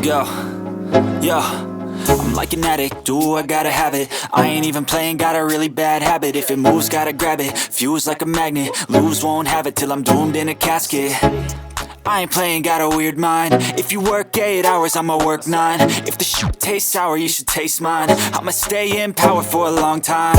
Yo, yo, I'm like an addict, do I gotta have it. I ain't even playing, got a really bad habit. If it moves, gotta grab it, fuse like a magnet. Lose, won't have it till I'm doomed in a casket. I ain't playing, got a weird mind. If you work 8 hours, I'ma work 9. If the shoot tastes sour, you should taste mine. I'ma stay in power for a long time.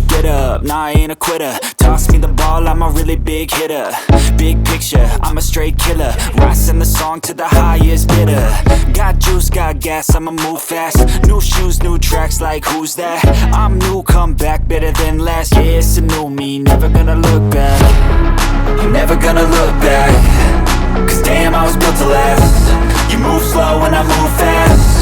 Get up, nah, I ain't a quitter. Toss me the ball, I'm a really big hitter. Big picture, I'm a straight killer. Rising the song to the highest bidder. Got juice, got gas, I'ma move fast. New shoes, new tracks, like who's that? I'm new, come back, better than last. Yeah, it's a new me, never gonna look back. I'm never gonna look back. Cause damn, I was built to last. You move slow and I move fast.